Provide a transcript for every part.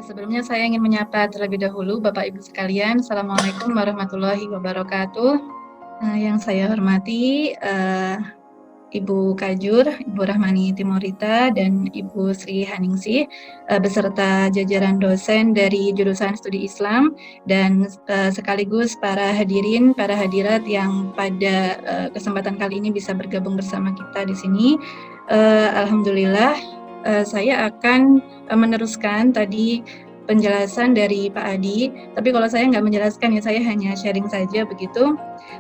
Sebelumnya saya ingin menyapa terlebih dahulu Bapak Ibu sekalian. Assalamualaikum warahmatullahi wabarakatuh. Yang saya hormati Ibu Kajur, Ibu Rahmani Timorita, dan Ibu Sri Haningsih, beserta jajaran dosen dari jurusan Studi Islam, dan sekaligus para hadirin, para hadirat yang pada kesempatan kali ini bisa bergabung bersama kita di sini. Alhamdulillah, saya akan meneruskan tadi penjelasan dari Pak Adi, tapi kalau saya nggak menjelaskan ya, saya hanya sharing saja begitu,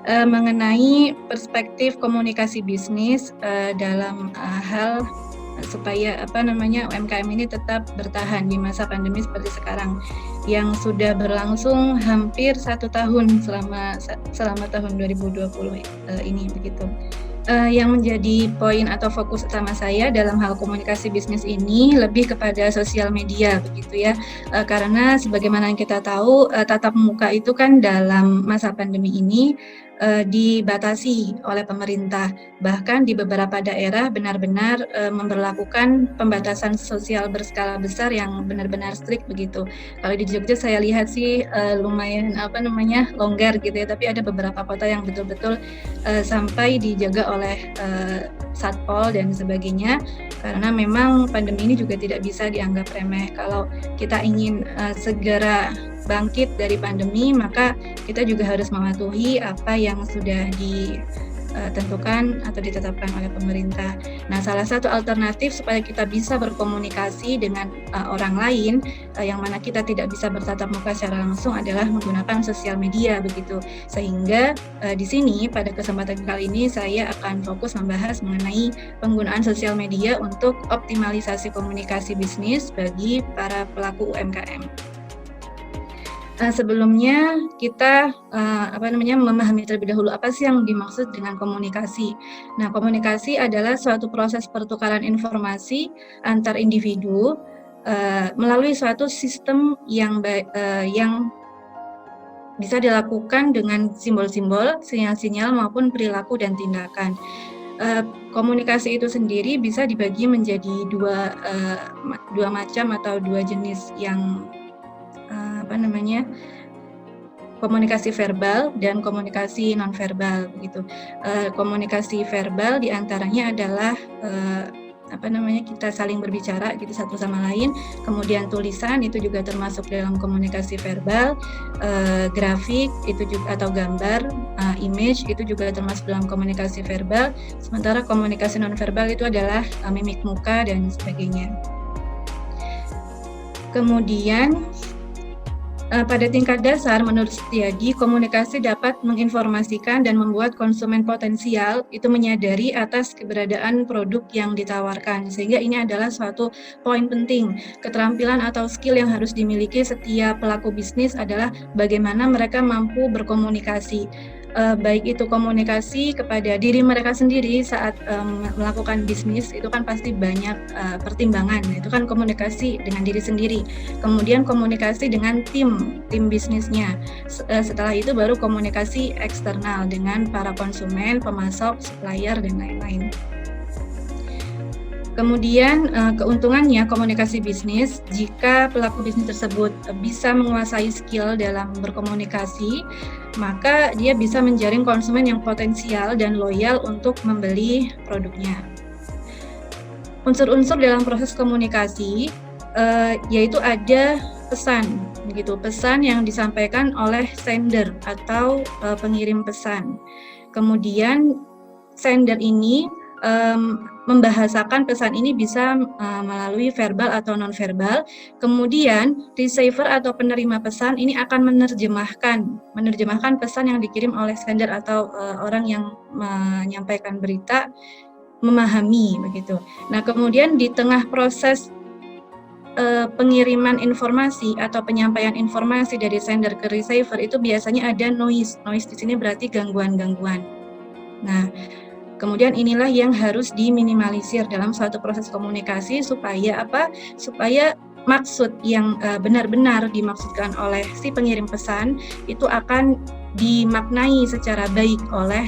mengenai perspektif komunikasi bisnis dalam hal supaya UMKM ini tetap bertahan di masa pandemi seperti sekarang yang sudah berlangsung hampir 1 tahun selama tahun 2020 ini begitu. Yang menjadi poin atau fokus utama saya dalam hal komunikasi bisnis ini lebih kepada sosial media begitu ya, karena sebagaimana yang kita tahu tatap muka itu kan dalam masa pandemi ini dibatasi oleh pemerintah, bahkan di beberapa daerah benar-benar memberlakukan pembatasan sosial berskala besar yang benar-benar strict begitu. Kalau di Jogja saya lihat sih lumayan longgar gitu ya, tapi ada beberapa kota yang betul-betul sampai dijaga oleh Satpol dan sebagainya, karena memang pandemi ini juga tidak bisa dianggap remeh. Kalau kita ingin segera bangkit dari pandemi, maka kita juga harus mematuhi apa yang sudah ditentukan atau ditetapkan oleh pemerintah. Nah, salah satu alternatif supaya kita bisa berkomunikasi dengan orang lain yang mana kita tidak bisa bertatap muka secara langsung adalah menggunakan sosial media begitu. Sehingga di sini pada kesempatan kali ini saya akan fokus membahas mengenai penggunaan sosial media untuk optimalisasi komunikasi bisnis bagi para pelaku UMKM. Sebelumnya kita memahami terlebih dahulu apa sih yang dimaksud dengan komunikasi. Nah, komunikasi adalah suatu proses pertukaran informasi antar individu melalui suatu sistem yang bisa dilakukan dengan simbol-simbol, sinyal-sinyal maupun perilaku dan tindakan. Komunikasi itu sendiri bisa dibagi menjadi dua macam atau dua jenis yang komunikasi verbal dan komunikasi nonverbal begitu. Komunikasi verbal diantaranya adalah kita saling berbicara gitu satu sama lain, kemudian tulisan itu juga termasuk dalam komunikasi verbal, grafik itu juga atau gambar, image itu juga termasuk dalam komunikasi verbal, sementara komunikasi nonverbal itu adalah mimik muka dan sebagainya. Kemudian pada tingkat dasar, menurut Setiadi, komunikasi dapat menginformasikan dan membuat konsumen potensial itu menyadari atas keberadaan produk yang ditawarkan. Sehingga ini adalah suatu poin penting. Keterampilan atau skill yang harus dimiliki setiap pelaku bisnis adalah bagaimana mereka mampu berkomunikasi. Baik itu komunikasi kepada diri mereka sendiri saat melakukan bisnis, itu kan pasti banyak pertimbangan, itu kan komunikasi dengan diri sendiri, kemudian komunikasi dengan tim bisnisnya, setelah itu baru komunikasi eksternal dengan para konsumen, pemasok, supplier, dan lain-lain. Kemudian keuntungannya komunikasi bisnis, jika pelaku bisnis tersebut bisa menguasai skill dalam berkomunikasi, maka dia bisa menjaring konsumen yang potensial dan loyal untuk membeli produknya. Unsur-unsur dalam proses komunikasi yaitu ada pesan, begitu, pesan yang disampaikan oleh sender atau pengirim pesan. Kemudian sender ini membahasakan pesan ini bisa melalui verbal atau non-verbal. Kemudian receiver atau penerima pesan ini akan menerjemahkan pesan yang dikirim oleh sender atau orang yang menyampaikan berita memahami begitu. Nah, kemudian di tengah proses pengiriman informasi atau penyampaian informasi dari sender ke receiver itu biasanya ada noise. Noise di sini berarti gangguan-gangguan. Nah, kemudian inilah yang harus diminimalisir dalam suatu proses komunikasi supaya apa? Supaya maksud yang benar-benar dimaksudkan oleh si pengirim pesan itu akan dimaknai secara baik oleh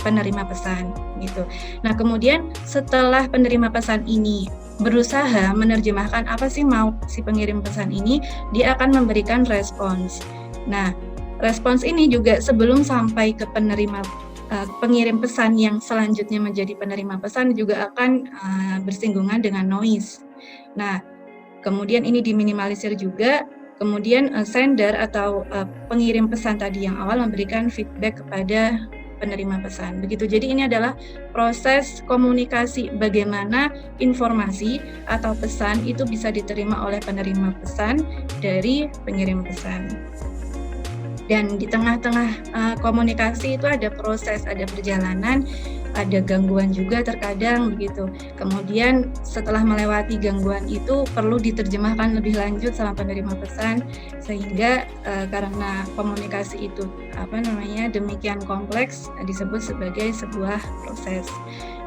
penerima pesan gitu. Nah, kemudian setelah penerima pesan ini berusaha menerjemahkan apa sih mau si pengirim pesan ini, dia akan memberikan respons. Nah, respons ini juga sebelum sampai ke penerima pengirim pesan yang selanjutnya menjadi penerima pesan juga akan bersinggungan dengan noise. Nah, kemudian ini diminimalisir juga, kemudian sender atau pengirim pesan tadi yang awal memberikan feedback kepada penerima pesan. Begitu. Jadi ini adalah proses komunikasi bagaimana informasi atau pesan itu bisa diterima oleh penerima pesan dari pengirim pesan. Dan di tengah-tengah komunikasi itu ada proses, ada perjalanan, ada gangguan juga terkadang begitu. Kemudian setelah melewati gangguan itu perlu diterjemahkan lebih lanjut sama penerima pesan, sehingga karena komunikasi itu demikian kompleks, disebut sebagai sebuah proses.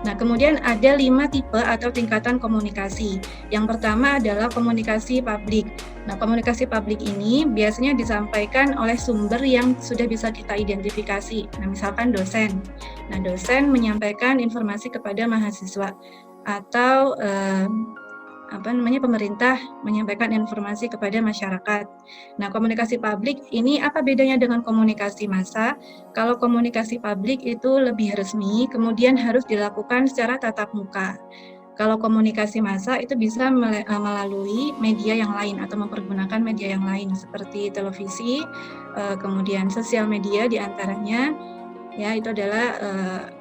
Nah, kemudian ada 5 tipe atau tingkatan komunikasi. Yang pertama adalah komunikasi publik. Nah, komunikasi publik ini biasanya disampaikan oleh sumber yang sudah bisa kita identifikasi. Nah, misalkan dosen. Nah, dosen menyampaikan informasi kepada mahasiswa atau pemerintah menyampaikan informasi kepada masyarakat. Nah, komunikasi publik ini apa bedanya dengan komunikasi massa? Kalau komunikasi publik itu lebih resmi, kemudian harus dilakukan secara tatap muka. Kalau komunikasi massa itu bisa melalui media yang lain atau mempergunakan media yang lain seperti televisi, kemudian sosial media diantaranya. Ya, itu adalah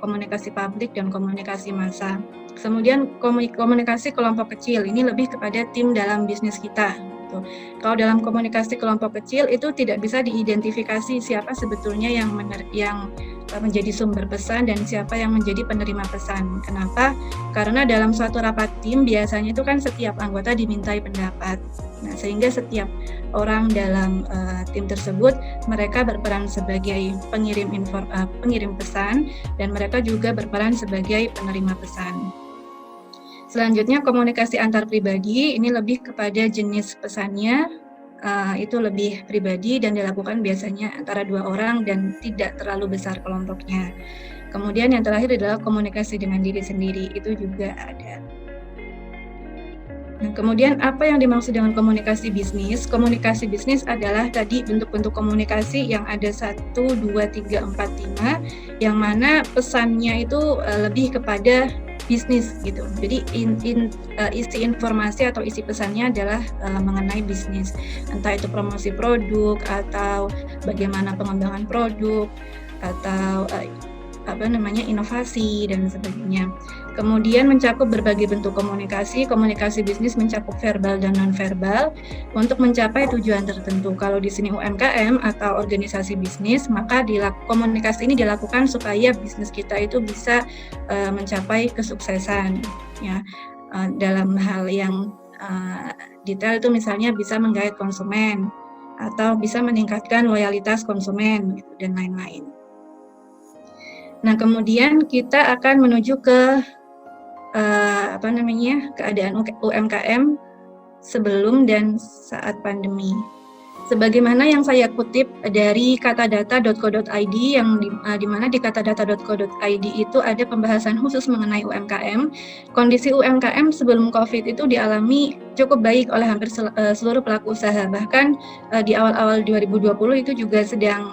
komunikasi publik dan komunikasi massa. Kemudian komunikasi kelompok kecil, ini lebih kepada tim dalam bisnis kita. Gitu. Kalau dalam komunikasi kelompok kecil itu tidak bisa diidentifikasi siapa sebetulnya yang menjadi sumber pesan dan siapa yang menjadi penerima pesan. Kenapa? Karena dalam suatu rapat tim biasanya itu kan setiap anggota dimintai pendapat. Nah, sehingga setiap orang dalam tim tersebut mereka berperan sebagai pengirim pesan dan mereka juga berperan sebagai penerima pesan. Selanjutnya komunikasi antar pribadi, ini lebih kepada jenis pesannya itu lebih pribadi dan dilakukan biasanya antara 2 orang dan tidak terlalu besar kelompoknya. Kemudian yang terakhir adalah komunikasi dengan diri sendiri, itu juga ada. Nah, kemudian apa yang dimaksud dengan komunikasi bisnis? Komunikasi bisnis adalah tadi bentuk-bentuk komunikasi yang ada 1, 2, 3, 4, 5, yang mana pesannya itu lebih kepada bisnis gitu. Jadi isi informasi atau isi pesannya adalah mengenai bisnis. Entah itu promosi produk atau bagaimana pengembangan produk atau inovasi dan sebagainya. Kemudian mencakup berbagai bentuk komunikasi bisnis mencakup verbal dan non-verbal untuk mencapai tujuan tertentu. Kalau di sini UMKM atau organisasi bisnis, maka komunikasi ini dilakukan supaya bisnis kita itu bisa mencapai kesuksesan. Ya, dalam hal yang detail itu misalnya bisa menggait konsumen atau bisa meningkatkan loyalitas konsumen gitu, dan lain-lain. Nah, kemudian kita akan menuju ke keadaan UMKM sebelum dan saat pandemi. Sebagaimana yang saya kutip dari katadata.co.id yang di mana di katadata.co.id itu ada pembahasan khusus mengenai UMKM. Kondisi UMKM sebelum Covid itu dialami cukup baik oleh hampir seluruh pelaku usaha. Bahkan di awal-awal 2020 itu juga sedang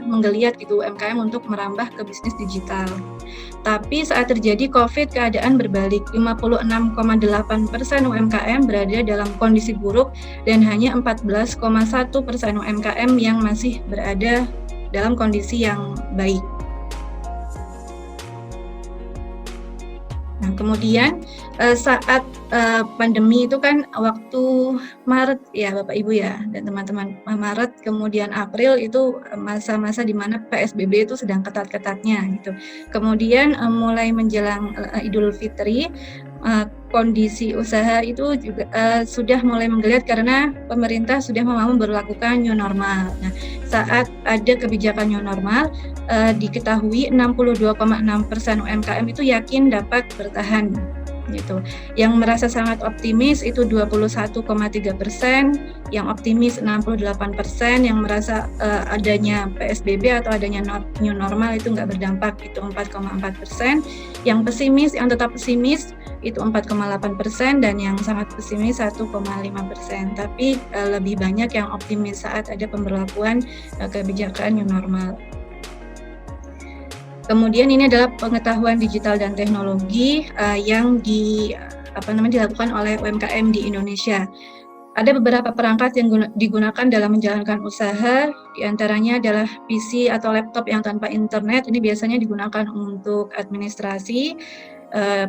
menggeliat gitu UMKM untuk merambah ke bisnis digital. Tapi saat terjadi Covid, keadaan berbalik. 56,8% UMKM berada dalam kondisi buruk dan hanya 14,1% UMKM yang masih berada dalam kondisi yang baik. Nah, kemudian saat pandemi itu kan waktu Maret ya Bapak Ibu ya dan teman-teman, Maret kemudian April itu masa-masa di mana PSBB itu sedang ketat-ketatnya gitu. Kemudian mulai menjelang Idul Fitri, kondisi usaha itu juga sudah mulai menggeliat karena pemerintah sudah mau memberlakukan new normal. Nah, saat ada kebijakan new normal, diketahui 62,6% UMKM itu yakin dapat bertahan gitu. Yang merasa sangat optimis itu 21,3%, yang optimis 68%, yang merasa adanya PSBB atau adanya new normal itu nggak berdampak itu 4,4%, yang pesimis, yang tetap pesimis itu 4,8%, dan yang sangat pesimis 1,5%. Tapi lebih banyak yang optimis saat ada pemberlakuan kebijakan new normal. Kemudian ini adalah pengetahuan digital dan teknologi yang dilakukan oleh UMKM di Indonesia. Ada beberapa perangkat yang digunakan dalam menjalankan usaha, diantaranya adalah PC atau laptop yang tanpa internet. Ini biasanya digunakan untuk administrasi.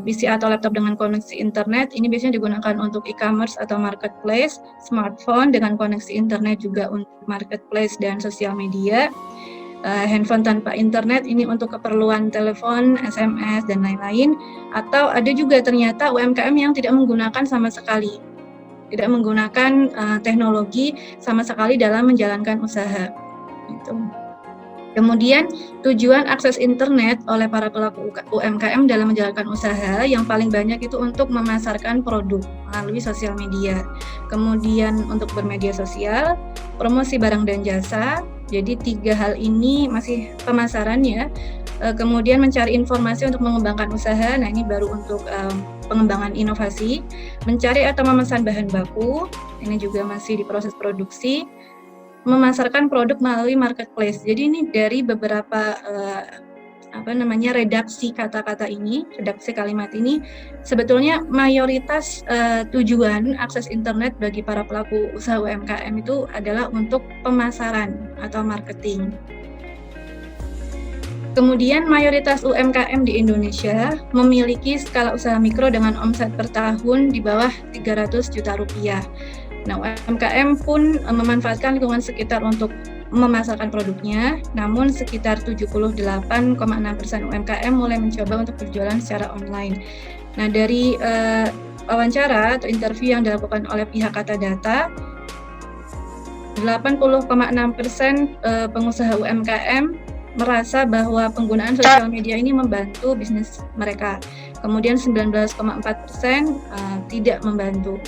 PC atau laptop dengan koneksi internet ini biasanya digunakan untuk e-commerce atau marketplace. Smartphone dengan koneksi internet juga untuk marketplace dan sosial media. Handphone tanpa internet ini untuk keperluan telepon, SMS, dan lain-lain. Atau ada juga ternyata UMKM yang tidak menggunakan sama sekali, tidak menggunakan teknologi sama sekali dalam menjalankan usaha. Gitu. Kemudian tujuan akses internet oleh para pelaku UMKM dalam menjalankan usaha yang paling banyak itu untuk memasarkan produk melalui sosial media. Kemudian untuk bermedia sosial, promosi barang dan jasa. Jadi 3 hal ini masih pemasaran ya. Kemudian mencari informasi untuk mengembangkan usaha. Nah, ini baru untuk pengembangan inovasi. Mencari atau memesan bahan baku. Ini juga masih di proses produksi. Memasarkan produk melalui marketplace. Jadi ini dari beberapa redaksi kata-kata ini, redaksi kalimat ini, sebetulnya mayoritas tujuan akses internet bagi para pelaku usaha UMKM itu adalah untuk pemasaran atau marketing. Kemudian mayoritas UMKM di Indonesia memiliki skala usaha mikro dengan omset per tahun di bawah 300 juta rupiah. Nah, UMKM pun memanfaatkan lingkungan sekitar untuk memasarkan produknya, namun sekitar 78,6% UMKM mulai mencoba untuk berjualan secara online. Nah, dari wawancara atau interview yang dilakukan oleh pihak Kata Data, 80,6% pengusaha UMKM merasa bahwa penggunaan sosial media ini membantu bisnis mereka. Kemudian 19,4% tidak membantu.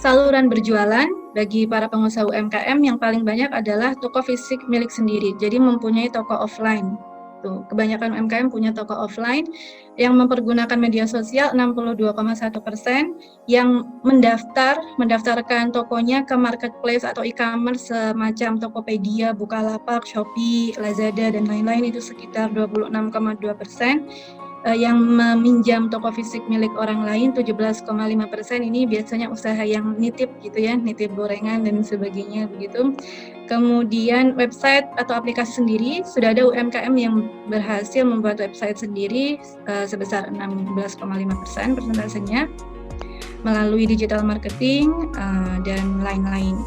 Saluran berjualan bagi para pengusaha UMKM yang paling banyak adalah toko fisik milik sendiri, jadi mempunyai toko offline. Tuh, kebanyakan UMKM punya toko offline yang mempergunakan media sosial 62,1%, yang mendaftarkan tokonya ke marketplace atau e-commerce semacam Tokopedia, Bukalapak, Shopee, Lazada, dan lain-lain itu sekitar 26,2%. Yang meminjam toko fisik milik orang lain 17,5%. Ini biasanya usaha yang nitip gitu ya, nitip gorengan dan sebagainya begitu. Kemudian website atau aplikasi sendiri, sudah ada UMKM yang berhasil membuat website sendiri sebesar 16,5% persentasenya melalui digital marketing dan lain-lain.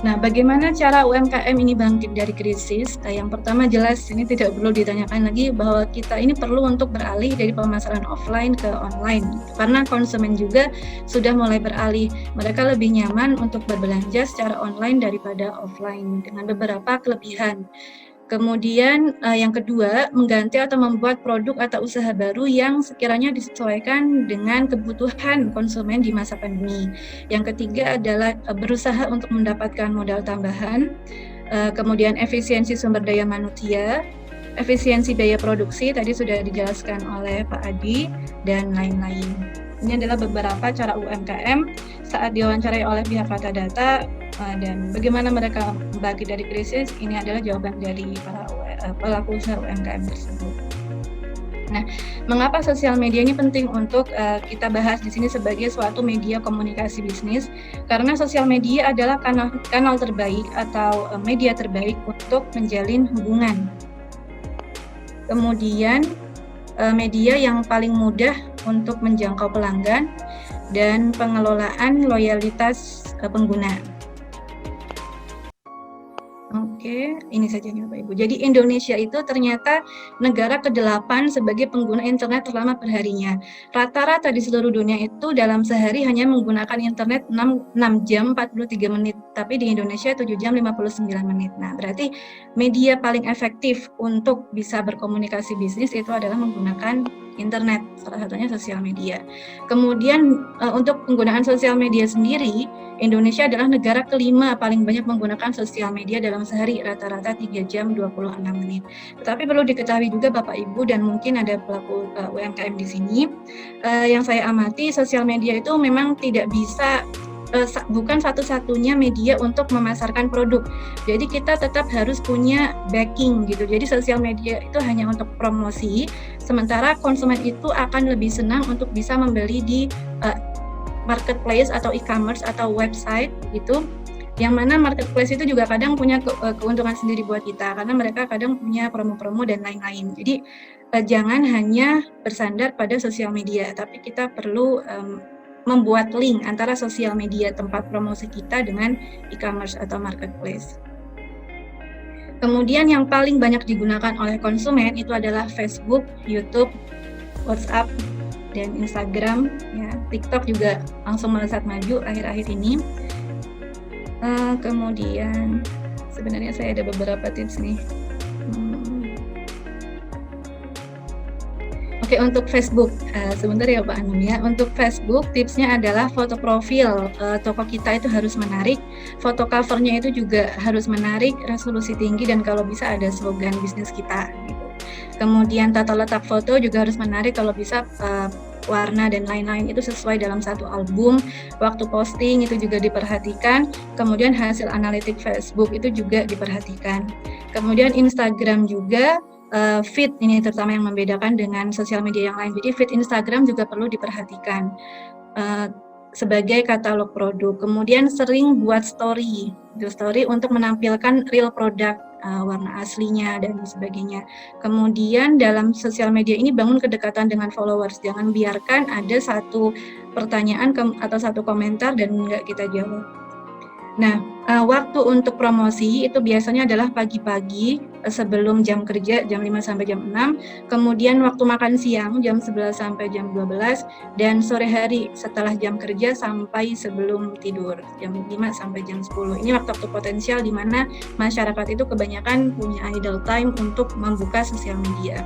Nah, bagaimana cara UMKM ini bangkit dari krisis? Yang pertama jelas ini tidak perlu ditanyakan lagi bahwa kita ini perlu untuk beralih dari pemasaran offline ke online. Karena konsumen juga sudah mulai beralih. Mereka lebih nyaman untuk berbelanja secara online daripada offline dengan beberapa kelebihan. Kemudian yang kedua, mengganti atau membuat produk atau usaha baru yang sekiranya disesuaikan dengan kebutuhan konsumen di masa pandemi. Yang ketiga adalah berusaha untuk mendapatkan modal tambahan, kemudian efisiensi sumber daya manusia, efisiensi biaya produksi, tadi sudah dijelaskan oleh Pak Adi, dan lain-lain. Ini adalah beberapa cara UMKM saat diwawancarai oleh pihak Kata Data, dan bagaimana mereka bangkit dari krisis. Ini adalah jawaban dari para pelaku usaha UMKM tersebut. Nah, mengapa sosial media ini penting untuk kita bahas di sini sebagai suatu media komunikasi bisnis? Karena sosial media adalah kanal terbaik atau media terbaik untuk menjalin hubungan. Kemudian media yang paling mudah untuk menjangkau pelanggan dan pengelolaan loyalitas pengguna. Oke, ini saja nih Bapak Ibu. Jadi Indonesia itu ternyata negara ke-8 sebagai pengguna internet terlama perharinya. Rata-rata di seluruh dunia itu dalam sehari hanya menggunakan internet 6 jam 43 menit, tapi di Indonesia 7 jam 59 menit. Nah, berarti media paling efektif untuk bisa berkomunikasi bisnis itu adalah menggunakan internet, salah satunya sosial media. Kemudian untuk penggunaan sosial media sendiri, Indonesia adalah negara kelima paling banyak menggunakan sosial media dalam sehari, rata-rata 3 jam 26 menit. Tetapi perlu diketahui juga Bapak Ibu dan mungkin ada pelaku UMKM di sini, yang saya amati sosial media itu memang tidak bisa bukan satu-satunya media untuk memasarkan produk. Jadi kita tetap harus punya backing gitu. Jadi sosial media itu hanya untuk promosi, sementara konsumen itu akan lebih senang untuk bisa membeli di marketplace atau e-commerce atau website gitu. Yang mana marketplace itu juga kadang punya keuntungan sendiri buat kita karena mereka kadang punya promo-promo dan lain-lain. Jadi jangan hanya bersandar pada sosial media, tapi kita perlu membuat link antara sosial media tempat promosi kita dengan e-commerce atau marketplace. Kemudian yang paling banyak digunakan oleh konsumen itu adalah Facebook, YouTube, WhatsApp, dan Instagram. Ya, TikTok juga langsung melesat maju akhir-akhir ini. Kemudian sebenarnya saya ada beberapa tips nih. Oke, untuk Facebook, sebentar ya Pak Anum ya. Untuk Facebook, tipsnya adalah foto profil toko kita itu harus menarik, foto covernya itu juga harus menarik, resolusi tinggi, dan kalau bisa ada slogan bisnis kita. Gitu. Kemudian tata letak foto juga harus menarik, kalau bisa warna dan lain-lain itu sesuai dalam satu album. Waktu posting itu juga diperhatikan. Kemudian hasil analitik Facebook itu juga diperhatikan. Kemudian Instagram juga. Feed ini terutama yang membedakan dengan sosial media yang lain. Jadi feed Instagram juga perlu diperhatikan sebagai katalog produk. Kemudian sering buat story untuk menampilkan real produk, warna aslinya dan sebagainya. Kemudian dalam sosial media ini bangun kedekatan dengan followers. Jangan biarkan ada satu pertanyaan atau satu komentar dan nggak kita jawab. Nah, waktu untuk promosi itu biasanya adalah pagi-pagi sebelum jam kerja jam 5 sampai jam 6, kemudian waktu makan siang jam 11 sampai jam 12, dan sore hari setelah jam kerja sampai sebelum tidur jam 5 sampai jam 10. Ini waktu-waktu potensial di mana masyarakat itu kebanyakan punya idle time untuk membuka sosial media.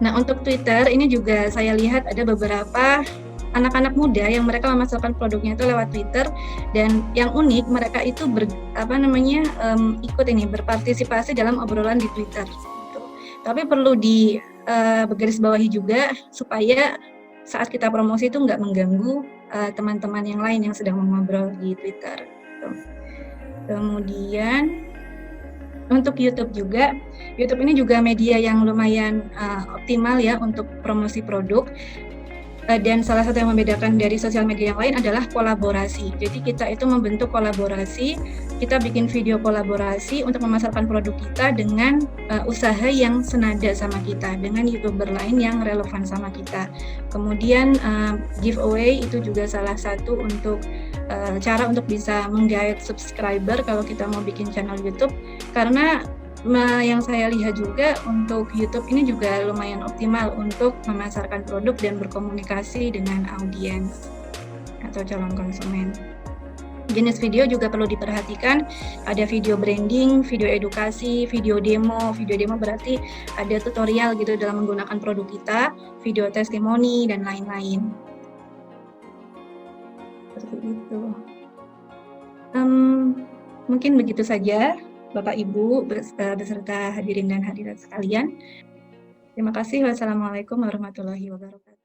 Nah, untuk Twitter ini juga saya lihat ada beberapa anak-anak muda yang mereka memasarkan produknya itu lewat Twitter, dan yang unik mereka itu berpartisipasi dalam obrolan di Twitter. Gitu. Tapi perlu digarisbawahi juga supaya saat kita promosi itu nggak mengganggu teman-teman yang lain yang sedang mengobrol di Twitter. Gitu. Kemudian untuk YouTube juga, YouTube ini juga media yang lumayan optimal ya untuk promosi produk. Dan salah satu yang membedakan dari sosial media yang lain adalah kolaborasi. Jadi kita itu membentuk kolaborasi, kita bikin video kolaborasi untuk memasarkan produk kita dengan usaha yang senada sama kita, dengan YouTuber lain yang relevan sama kita. Kemudian giveaway itu juga salah satu untuk cara untuk bisa menggait subscriber kalau kita mau bikin channel YouTube, karena yang saya lihat juga untuk YouTube ini juga lumayan optimal untuk memasarkan produk dan berkomunikasi dengan audiens atau calon konsumen. Jenis video juga perlu diperhatikan, ada video branding, video edukasi, video demo. Video demo berarti ada tutorial gitu dalam menggunakan produk kita, video testimoni, dan lain-lain. Seperti itu. Mungkin begitu saja. Bapak Ibu beserta hadirin dan hadirat sekalian. Terima kasih. Wassalamualaikum warahmatullahi wabarakatuh.